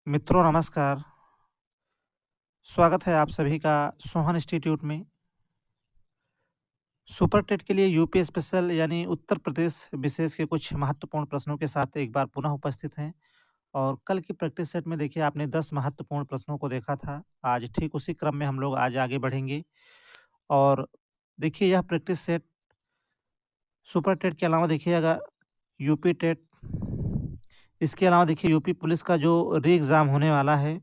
मित्रों नमस्कार। स्वागत है आप सभी का सोहन इंस्टीट्यूट में। सुपर टेट के लिए यूपी स्पेशल यानी उत्तर प्रदेश विशेष के कुछ महत्वपूर्ण प्रश्नों के साथ एक बार पुनः उपस्थित हैं। और कल की प्रैक्टिस सेट में देखिए आपने 10 महत्वपूर्ण प्रश्नों को देखा था। आज ठीक उसी क्रम में हम लोग आज आगे बढ़ेंगे। और देखिए यह प्रैक्टिस सेट सुपर टेट के अलावा देखिए अगर यूपी टेट, इसके अलावा देखिए यूपी पुलिस का जो री एग्ज़ाम होने वाला है,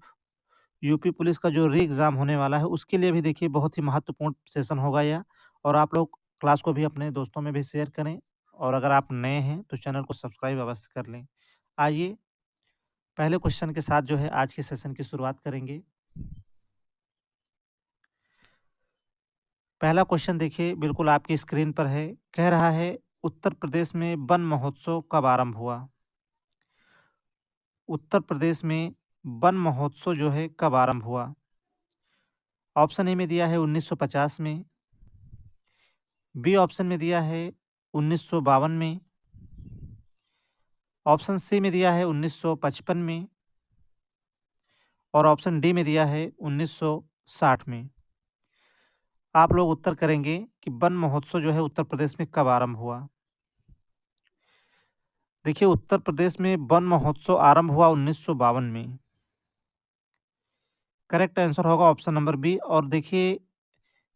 यूपी पुलिस का जो री एग्ज़ाम होने वाला है, उसके लिए भी देखिए बहुत ही महत्वपूर्ण सेशन होगा यह। और आप लोग क्लास को भी अपने दोस्तों में भी शेयर करें। और अगर आप नए हैं तो चैनल को सब्सक्राइब अवश्य कर लें। आइए पहले क्वेश्चन के साथ जो है आज के सेशन की शुरुआत करेंगे। पहला क्वेश्चन देखिए बिल्कुल आपकी स्क्रीन पर है। कह रहा है उत्तर प्रदेश में वन महोत्सव कब आरंभ हुआ? उत्तर प्रदेश में वन महोत्सव जो है कब आरंभ हुआ? ऑप्शन ए में दिया है 1950 में, बी ऑप्शन में दिया है 1952 में, ऑप्शन सी में दिया है 1955 में और ऑप्शन डी में दिया है 1960 में। आप लोग उत्तर करेंगे कि वन महोत्सव जो है उत्तर प्रदेश में कब आरंभ हुआ। देखिए उत्तर प्रदेश में वन महोत्सव आरंभ हुआ 1952 में। करेक्ट आंसर होगा ऑप्शन नंबर बी। और देखिए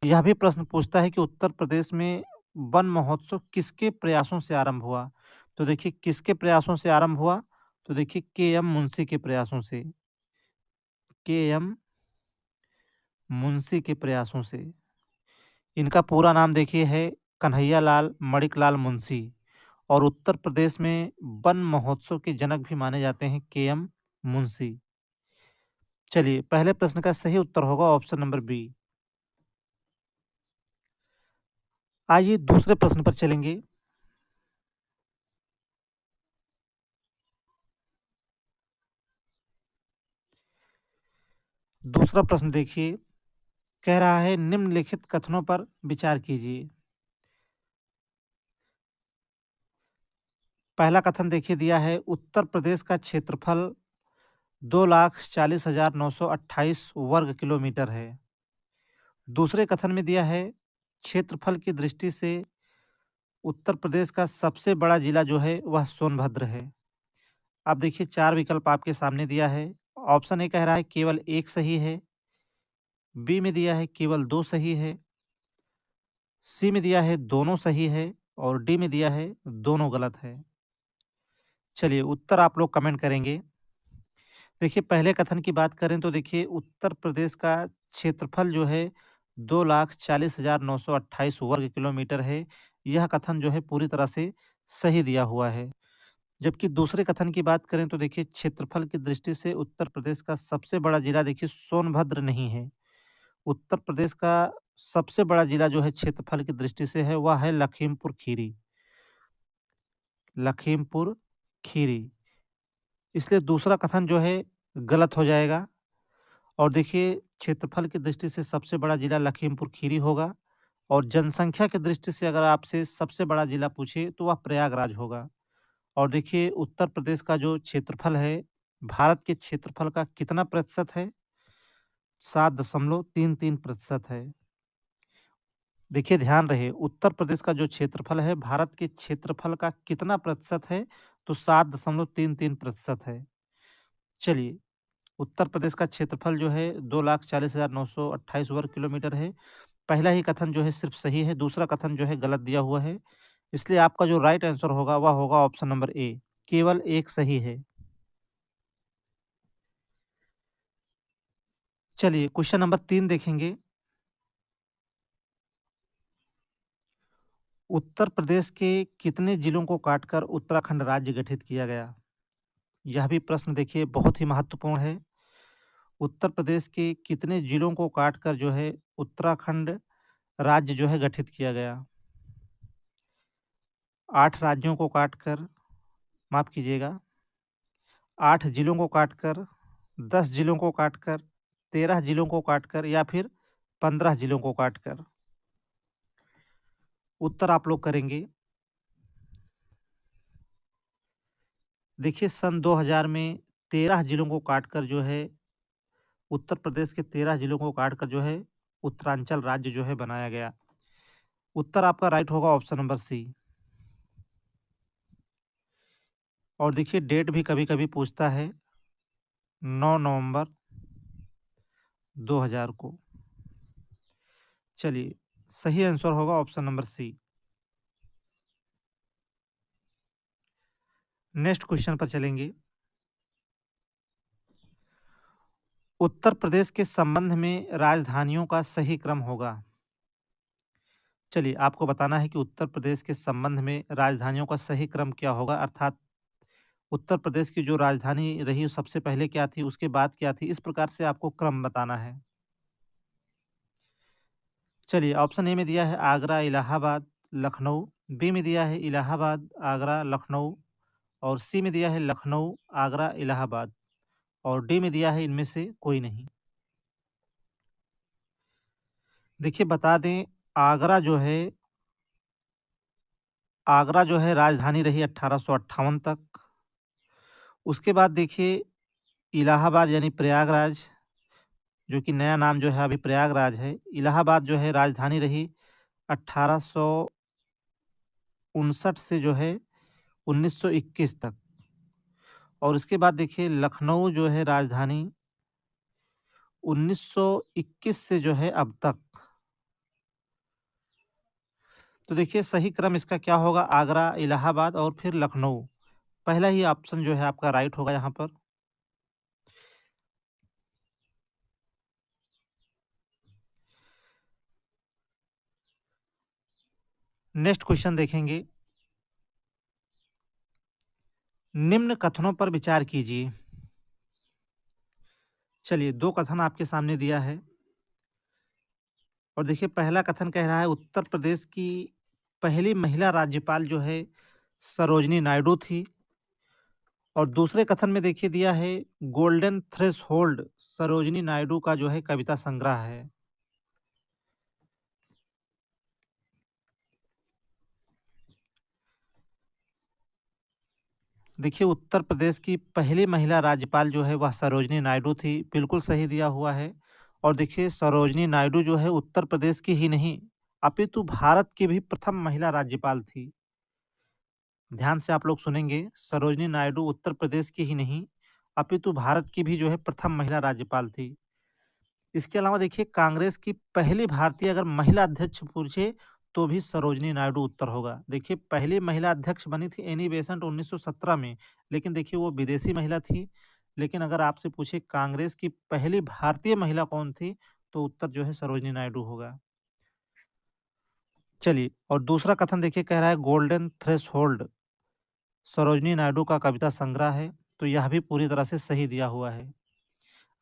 यह भी प्रश्न पूछता है कि उत्तर प्रदेश में वन महोत्सव किसके प्रयासों से आरंभ हुआ? तो देखिए किसके प्रयासों से आरंभ हुआ? तो देखिए के एम मुंशी के प्रयासों से। के एम मुंशी के प्रयासों से। इनका पूरा नाम देखिए है कन्हैयालाल मणिकलाल मुंशी। और उत्तर प्रदेश में वन महोत्सव के जनक भी माने जाते हैं के एम मुंशी। चलिए पहले प्रश्न का सही उत्तर होगा ऑप्शन नंबर बी। आइए दूसरे प्रश्न पर चलेंगे। दूसरा प्रश्न देखिए, कह रहा है निम्नलिखित कथनों पर विचार कीजिए। पहला कथन देखिए दिया है उत्तर प्रदेश का क्षेत्रफल 2,40,928 वर्ग किलोमीटर है। दूसरे कथन में दिया है क्षेत्रफल की दृष्टि से उत्तर प्रदेश का सबसे बड़ा जिला जो है वह सोनभद्र है। अब देखिए 4 विकल्प आपके सामने दिया है। ऑप्शन ए कह रहा है केवल 1 सही है, बी में दिया है केवल 2 सही है, सी में दिया है दोनों सही है और डी में दिया है दोनों गलत है। चलिए उत्तर आप लोग कमेंट करेंगे। देखिए पहले कथन की बात करें तो देखिए उत्तर प्रदेश का क्षेत्रफल जो है 2,40,928 वर्ग किलोमीटर है। यह कथन जो है पूरी तरह से सही दिया हुआ है। जबकि दूसरे कथन की बात करें तो देखिए क्षेत्रफल की दृष्टि से उत्तर प्रदेश का सबसे बड़ा जिला देखिए सोनभद्र नहीं है। उत्तर प्रदेश का सबसे बड़ा जिला जो है क्षेत्रफल की दृष्टि से है वह है लखीमपुर खीरी। लखीमपुर खीरी। इसलिए दूसरा कथन जो है गलत हो जाएगा। और देखिए क्षेत्रफल की दृष्टि से सबसे बड़ा जिला लखीमपुर खीरी होगा। और जनसंख्या की दृष्टि से अगर आपसे सबसे बड़ा जिला पूछे तो वह प्रयागराज होगा। और देखिए उत्तर प्रदेश का जो क्षेत्रफल है, भारत के क्षेत्रफल का कितना प्रतिशत है? 7.33% है। देखिए ध्यान रहे उत्तर प्रदेश का जो क्षेत्रफल है भारत के क्षेत्रफल का कितना प्रतिशत है? तो 7.33% है। चलिए उत्तर प्रदेश का क्षेत्रफल जो है 2,40,928 वर्ग किलोमीटर है। पहला ही कथन जो है सिर्फ सही है, दूसरा कथन जो है गलत दिया हुआ है। इसलिए आपका जो राइट आंसर होगा वह होगा ऑप्शन नंबर ए, केवल एक सही है। चलिए क्वेश्चन नंबर 3 देखेंगे। उत्तर प्रदेश के कितने जिलों को काटकर उत्तराखंड राज्य गठित किया गया? यह भी प्रश्न देखिए बहुत ही महत्वपूर्ण है। उत्तर प्रदेश के कितने जिलों को काटकर जो है उत्तराखंड राज्य जो है गठित किया गया? 8 राज्यों को काटकर, माफ़ कीजिएगा, 8 जिलों को काटकर, 10 जिलों को काटकर, 13 जिलों को काटकर या फिर 15 जिलों को काटकर? उत्तर आप लोग करेंगे। देखिए सन 2000 में 13 जिलों को काटकर जो है उत्तर प्रदेश के 13 जिलों को काटकर जो है उत्तरांचल राज्य जो है बनाया गया। उत्तर आपका राइट होगा ऑप्शन नंबर सी। और देखिए डेट भी कभी-कभी पूछता है 9 नवंबर 2000 को। चलिए सही आंसर होगा option number C. Next question पर चलेंगे। उत्तर प्रदेश के संबंध में राजधानियों का सही क्रम होगा। चलिए आपको बताना है कि उत्तर प्रदेश के संबंध में राजधानियों का सही क्रम क्या होगा, अर्थात उत्तर प्रदेश की जो राजधानी रही सबसे पहले क्या थी, उसके बाद क्या थी, इस प्रकार से आपको क्रम बताना है। चलिए ऑप्शन ए में दिया है आगरा, इलाहाबाद, लखनऊ। बी में दिया है इलाहाबाद, आगरा, लखनऊ। और सी में दिया है लखनऊ, आगरा, इलाहाबाद। और डी में दिया है इनमें से कोई नहीं। देखिए बता दें, आगरा जो है राजधानी रही 1858 तक। उसके बाद देखिए इलाहाबाद यानी प्रयागराज, जो कि नया नाम जो है अभी प्रयागराज है, इलाहाबाद जो है राजधानी रही 1859 से जो है 1921 तक। और उसके बाद देखिए लखनऊ जो है राजधानी 1921 से जो है अब तक। तो देखिए सही क्रम इसका क्या होगा, आगरा, इलाहाबाद और फिर लखनऊ। पहला ही ऑप्शन जो है आपका राइट होगा यहाँ पर। नेक्स्ट क्वेश्चन देखेंगे। निम्न कथनों पर विचार कीजिए। चलिए दो कथन आपके सामने दिया है। और देखिए पहला कथन कह रहा है उत्तर प्रदेश की पहली महिला राज्यपाल जो है सरोजनी नायडू थी। और दूसरे कथन में देखिए दिया है गोल्डन थ्रेशोल्ड सरोजनी नायडू का जो है कविता संग्रह है। देखिए उत्तर प्रदेश की पहली महिला राज्यपाल जो है वह सरोजनी नायडू थी, बिल्कुल सही दिया हुआ है। और देखिए सरोजनी नायडू जो है उत्तर प्रदेश की ही नहीं अपितु भारत की भी प्रथम महिला राज्यपाल थी। ध्यान से आप लोग सुनेंगे, सरोजनी नायडू उत्तर प्रदेश की ही नहीं अपितु भारत की भी जो है प्रथम महिला राज्यपाल थी। इसके अलावा देखिए कांग्रेस की पहली भारतीय अगर महिला अध्यक्ष पूछे तो भी सरोजनी नायडू उत्तर होगा। देखिए पहली महिला अध्यक्ष बनी थी एनी बेसेंट 1917 में, लेकिन देखिए वो विदेशी महिला थी। लेकिन अगर आपसे पूछे कांग्रेस की पहली भारतीय महिला कौन थी, तो उत्तर जो है सरोजनी नायडू होगा। चलिए और दूसरा कथन देखिए कह रहा है गोल्डन थ्रेशोल्ड सरोजनी नायडू का कविता संग्रह है, तो यह भी पूरी तरह से सही दिया हुआ है।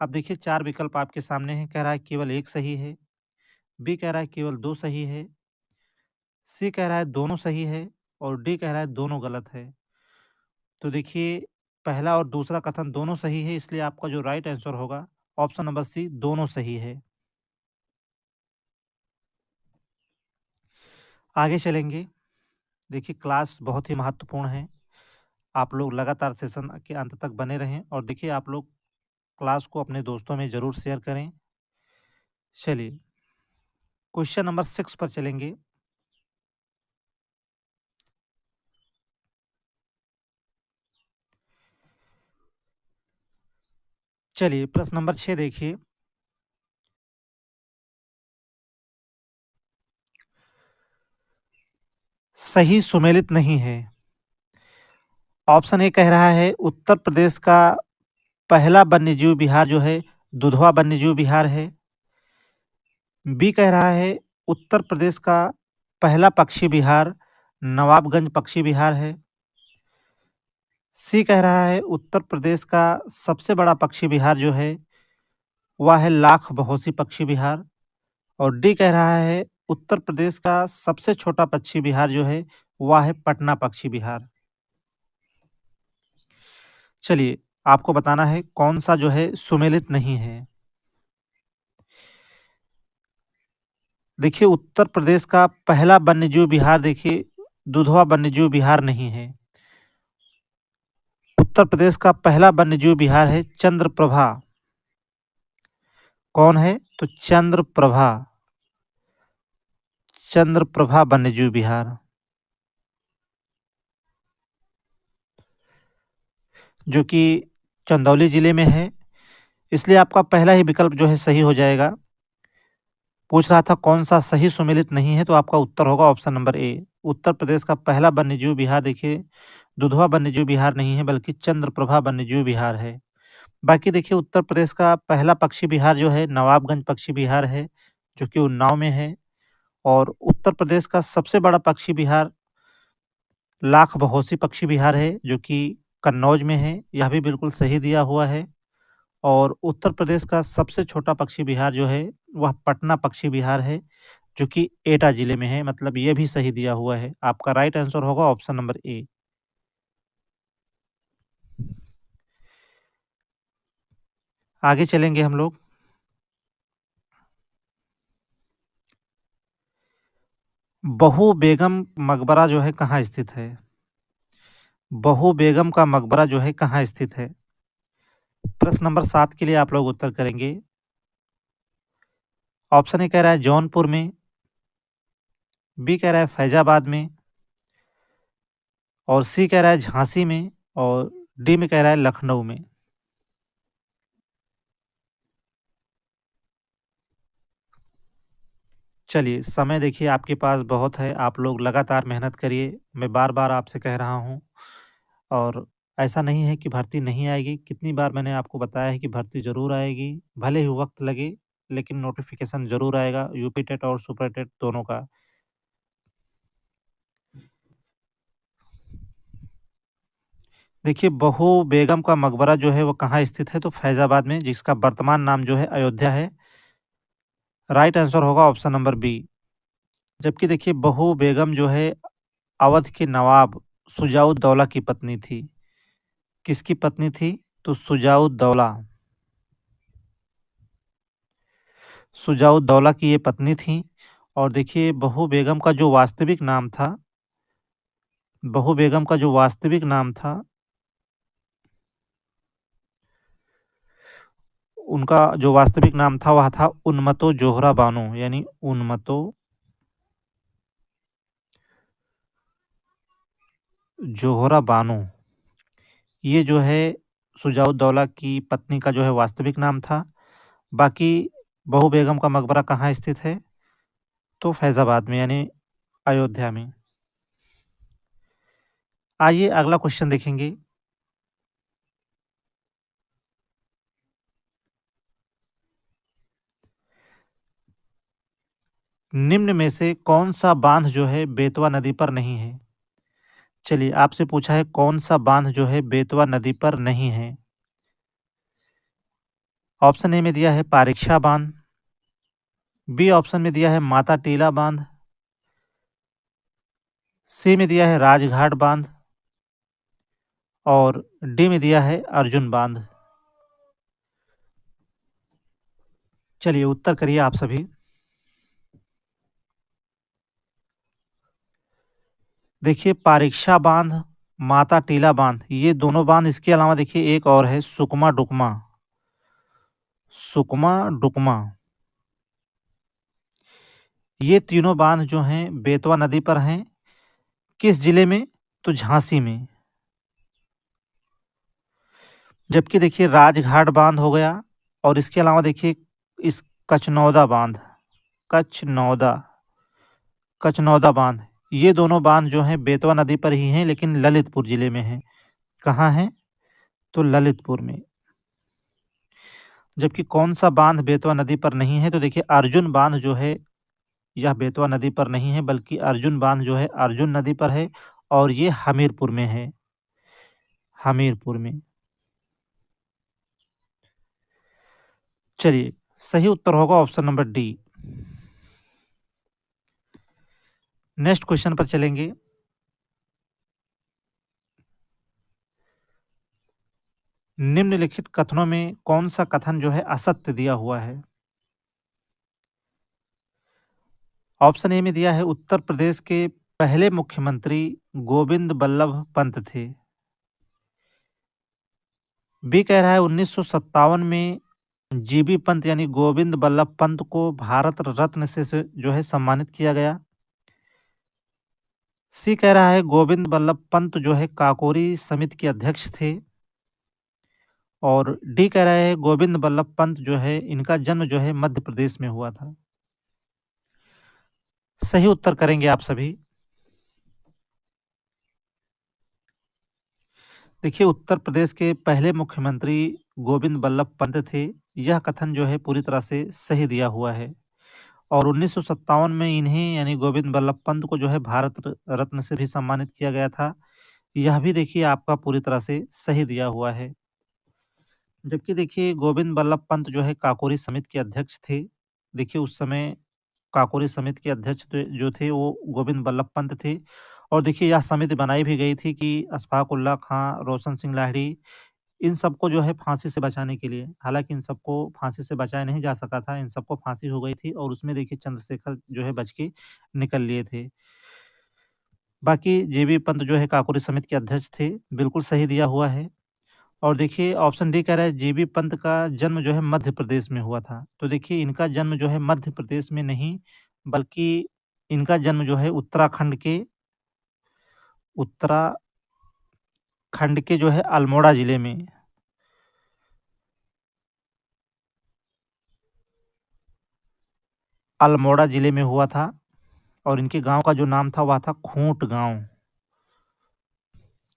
अब देखिए चार विकल्प आपके सामने हैं, कह रहा है केवल एक सही है, बी कह रहा है केवल दो सही है, सी कह रहा है दोनों सही है और डी कह रहा है दोनों गलत है। तो देखिए पहला और दूसरा कथन दोनों सही है, इसलिए आपका जो राइट आंसर होगा ऑप्शन नंबर सी दोनों सही है। आगे चलेंगे। देखिए क्लास बहुत ही महत्वपूर्ण है, आप लोग लगातार सेशन के अंत तक बने रहें और देखिए आप लोग क्लास को अपने दोस्तों में ज़रूर शेयर करें। चलिए क्वेश्चन नंबर 6 पर चलेंगे। चलिए प्रश्न नंबर 6 देखिए। सही सुमेलित नहीं है। ऑप्शन ए कह रहा है उत्तर प्रदेश का पहला वन्यजीव विहार जो है दुधवा वन्यजीव विहार है। बी कह रहा है उत्तर प्रदेश का पहला पक्षी विहार नवाबगंज पक्षी विहार है। सी कह रहा है उत्तर प्रदेश का सबसे बड़ा पक्षी विहार जो है वह है लाख बहोसी पक्षी विहार। और डी कह रहा है उत्तर प्रदेश का सबसे छोटा पक्षी विहार जो है वह है पटना पक्षी विहार। चलिए आपको बताना है कौन सा जो है सुमेलित नहीं है। देखिए उत्तर प्रदेश का पहला वन्यजीव विहार देखिए दुधवा वन्यजीव विहार नहीं है। उत्तर प्रदेश का पहला वन्यजीव विहार है चंद्रप्रभा। कौन है? तो चंद्रप्रभा, चंद्रप्रभा वन्यजीव विहार, जो कि चंदौली जिले में है। इसलिए आपका पहला ही विकल्प जो है सही हो जाएगा। पूछ रहा था कौन सा सही सुमेलित नहीं है, तो आपका उत्तर होगा option number A. Uttar Pradesh का पहला वन्यजीव विहार देखिए दुधवा वन्यजीव विहार नहीं है, बल्कि चंद्रप्रभा वन्यजीव विहार है। बाकी देखिए उत्तर प्रदेश का पहला पक्षी विहार जो है नवाबगंज पक्षी विहार है, जो कि उन्नाव में है। और उत्तर प्रदेश का सबसे बड़ा पक्षी विहार लाख बहोसी पक्षी विहार है, जो कि कन्नौज में है। यह भी बिल्कुल सही दिया हुआ है। और उत्तर प्रदेश का सबसे छोटा पक्षी विहार जो है वह पटना पक्षी विहार है, जो कि एटा जिले में है। मतलब ये भी सही दिया हुआ है। आपका राइट आंसर होगा ऑप्शन नंबर ए। आगे चलेंगे हम लोग। बहू बेगम मकबरा जो है कहाँ स्थित है? बहू बेगम का मकबरा जो है कहाँ स्थित है? प्रश्न नंबर 7 के लिए आप लोग उत्तर करेंगे। ऑप्शन ए कह रहा है जौनपुर में, बी कह रहा है फैजाबाद में, और सी कह रहा है झांसी में, और डी में कह रहा है लखनऊ में। चलिए, समय देखिए आपके पास बहुत है, आप लोग लगातार मेहनत करिए। मैं बार-बार आपसे कह रहा हूँ। और ऐसा नहीं है कि भर्ती नहीं आएगी, कितनी बार मैंने आपको बताया है कि भर्ती ज़रूर आएगी, भले ही वक़्त लगे, लेकिन नोटिफ़िकेशन ज़रूर आएगा यूपी टेट और सुपर टेट दोनों का। देखिए, बहू बेगम का मकबरा जो है वो कहाँ स्थित है? तो फैज़ाबाद में, जिसका वर्तमान नाम जो है अयोध्या है। राइट आंसर होगा ऑप्शन नंबर बी। जबकि देखिए बहू बेगम जो है अवध के नवाब शुजाउद्दौला की पत्नी थी। किसकी पत्नी थी? तो शुजाउद्दौला, शुजाउद्दौला की ये पत्नी थी। और देखिए बहू बेगम का जो वास्तविक नाम था, बहू बेगम का जो वास्तविक नाम था, उनका जो वास्तविक नाम था वह था उन्मतो जोहरा बानो, यानी उन्मतो जोहरा बानो। ये जो है शुजाउद्दौला की पत्नी का जो है वास्तविक नाम था। बाकी बहू बेगम का मकबरा कहाँ स्थित है? तो फैज़ाबाद में, यानी अयोध्या में। आइए अगला क्वेश्चन देखेंगे। निम्न में से कौन सा बांध जो है बेतवा नदी पर नहीं है? चलिए, आपसे पूछा है कौन सा बांध जो है बेतवा नदी पर नहीं है। ऑप्शन ए में दिया है पारीक्षा बांध, बी ऑप्शन में दिया है माता टीला बांध, सी में दिया है राजघाट बांध, और डी में दिया है अर्जुन बांध। चलिए उत्तर करिए आप सभी। देखिए पारीक्षा बांध, माता टीला बांध, ये दोनों बांध, इसके अलावा देखिए एक और है सुकमा डुकमा, सुकमा डुकमा। ये तीनों बांध जो हैं बेतवा नदी पर हैं। किस जिले में? तो झांसी में। जबकि देखिए राजघाट बांध हो गया, और इसके अलावा देखिए इस कचनौदा बांध, कचनौदा, कचनौदा बांध, ये दोनों बांध जो हैं बेतवा नदी पर ही हैं, लेकिन ललितपुर जिले में हैं। कहाँ हैं? तो ललितपुर में। जबकि कौन सा बांध बेतवा नदी पर नहीं है? तो देखिए अर्जुन बांध जो है यह बेतवा नदी पर नहीं है, बल्कि अर्जुन बांध जो है अर्जुन नदी पर है, और ये हमीरपुर में है, हमीरपुर में। चलिए, सही उत्तर होगा option number D. Next question पर चलेंगे। निम्नलिखित कथनों में कौन सा कथन जो है असत्य दिया हुआ है? ऑप्शन ए में दिया है उत्तर प्रदेश के पहले मुख्यमंत्री गोविंद बल्लभ पंत थे। बी कह रहा है 1957 में जीबी पंत यानी गोविंद बल्लभ पंत को भारत रत्न से जो है सम्मानित किया गया। सी कह रहा है गोविंद बल्लभ पंत जो है काकोरी समिति के अध्यक्ष थे। और डी कह रहा है गोविंद बल्लभ पंत जो है इनका जन्म जो है मध्य प्रदेश में हुआ था। सही उत्तर करेंगे आप सभी। देखिए, उत्तर प्रदेश के पहले मुख्यमंत्री गोविंद बल्लभ पंत थे। यह कथन जो है पूरी तरह से सही दिया हुआ है। और 1957 में इन्हें यानी गोविंद बल्लभ पंत को जो है भारत रत्न से भी सम्मानित किया गया था। यह भी देखिए आपका पूरी तरह से सही दिया हुआ है। जबकि देखिए गोविंद बल्लभ पंत जो है काकोरी समिति के अध्यक्ष थे। देखिए उस समय काकोरी समिति के अध्यक्ष जो थे वो गोविंद बल्लभ पंत थे। और देखिए यह समिति बनाई भी गई थी कि अशफाक उल्लाह खां, रोशन सिंह लाहिड़ी, इन सबको जो है फांसी से बचाने के लिए। हालांकि इन सबको फांसी से बचाया नहीं जा सका था, इन सबको फांसी हो गई थी और उसमें देखिए चंद्रशेखर जो है बच के निकल लिए थे। बाकी जेबी पंत जो है काकोरी समिति के अध्यक्ष थे, बिल्कुल सही दिया हुआ है। और देखिए ऑप्शन डी कह रहा है जीबी पंत का जन्म जो है मध्य प्रदेश में हुआ था। तो देखिए इनका जन्म जो है मध्य प्रदेश में नहीं, बल्कि इनका जन्म जो है उत्तराखंड के जो है अल्मोड़ा जिले में, अल्मोड़ा जिले में हुआ था। और इनके गांव का जो नाम था वह था खूंट गांव।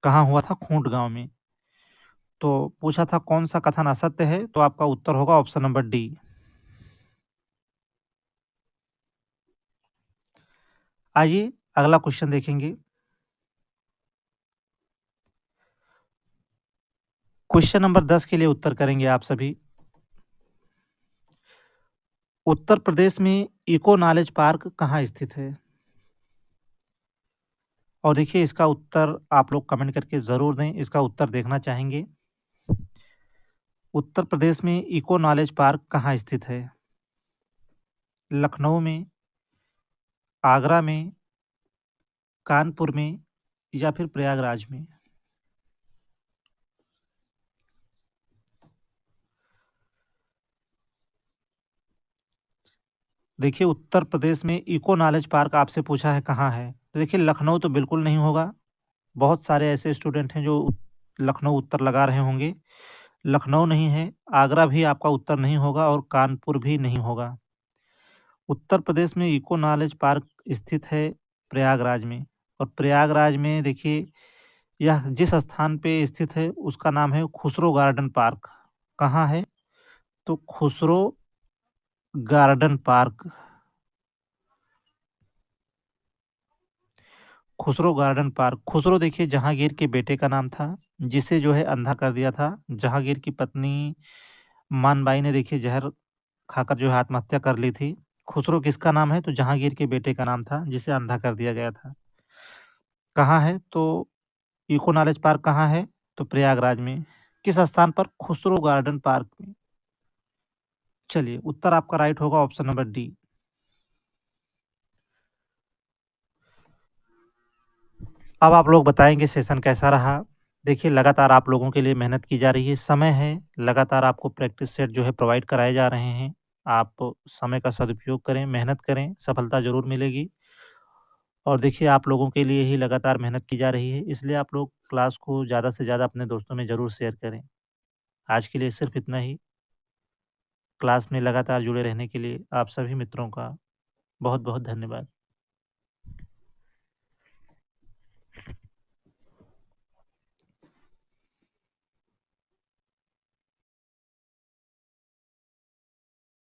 कहाँ हुआ था? खूंट गांव में। तो पूछा था कौन सा कथन असत्य है, तो आपका उत्तर होगा ऑप्शन नंबर डी। आइए अगला क्वेश्चन देखेंगे। क्वेश्चन नंबर 10 के लिए उत्तर करेंगे आप सभी। उत्तर प्रदेश में इको नॉलेज पार्क कहाँ स्थित है? और देखिए इसका उत्तर आप लोग कमेंट करके ज़रूर दें, इसका उत्तर देखना चाहेंगे। उत्तर प्रदेश में इको नॉलेज पार्क कहाँ स्थित है? लखनऊ में, आगरा में, कानपुर में या फिर प्रयागराज में? देखिए उत्तर प्रदेश में इको नॉलेज पार्क आपसे पूछा है कहाँ है, तो देखिए लखनऊ तो बिल्कुल नहीं होगा। बहुत सारे ऐसे स्टूडेंट हैं जो लखनऊ उत्तर लगा रहे होंगे। लखनऊ नहीं है, आगरा भी आपका उत्तर नहीं होगा और कानपुर भी नहीं होगा। उत्तर प्रदेश में इको नॉलेज पार्क स्थित है प्रयागराज में। और प्रयागराज में देखिए यह जिस स्थान पे स्थित है उसका नाम है खुसरो गार्डन पार्क। कहाँ है? तो Khusro garden park. Khusro garden park, Khusro देखिए जहांगीर के बेटे का नाम था, जिसे जो है अंधा कर दिया था। जहांगीर की पत्नी मानबाई ने देखिए जहर खाकर जो है आत्महत्या कर ली थी। खुसरो किसका नाम है? तो जहांगीर के बेटे का नाम था जिसे अंधा कर दिया गया था। कहाँ है? तो इको नॉलेज पार्क कहाँ है? तो प्रयागराज में। किस स्थान पर? खुसरो गार्डन पार्क में। चलिए उत्तर आपका राइट होगा ऑप्शन नंबर डी। अब आप लोग बताएंगे सेशन कैसा रहा। देखिए लगातार आप लोगों के लिए मेहनत की जा रही है, समय है, लगातार आपको प्रैक्टिस सेट जो है प्रोवाइड कराए जा रहे हैं। आप समय का सदुपयोग करें, मेहनत करें, सफलता ज़रूर मिलेगी। और देखिए आप लोगों के लिए ही लगातार मेहनत की जा रही है, इसलिए आप लोग क्लास को ज़्यादा से ज़्यादा अपने दोस्तों में ज़रूर शेयर करें। आज के लिए सिर्फ इतना ही। क्लास में लगातार जुड़े रहने के लिए आप सभी मित्रों का बहुत-बहुत धन्यवाद।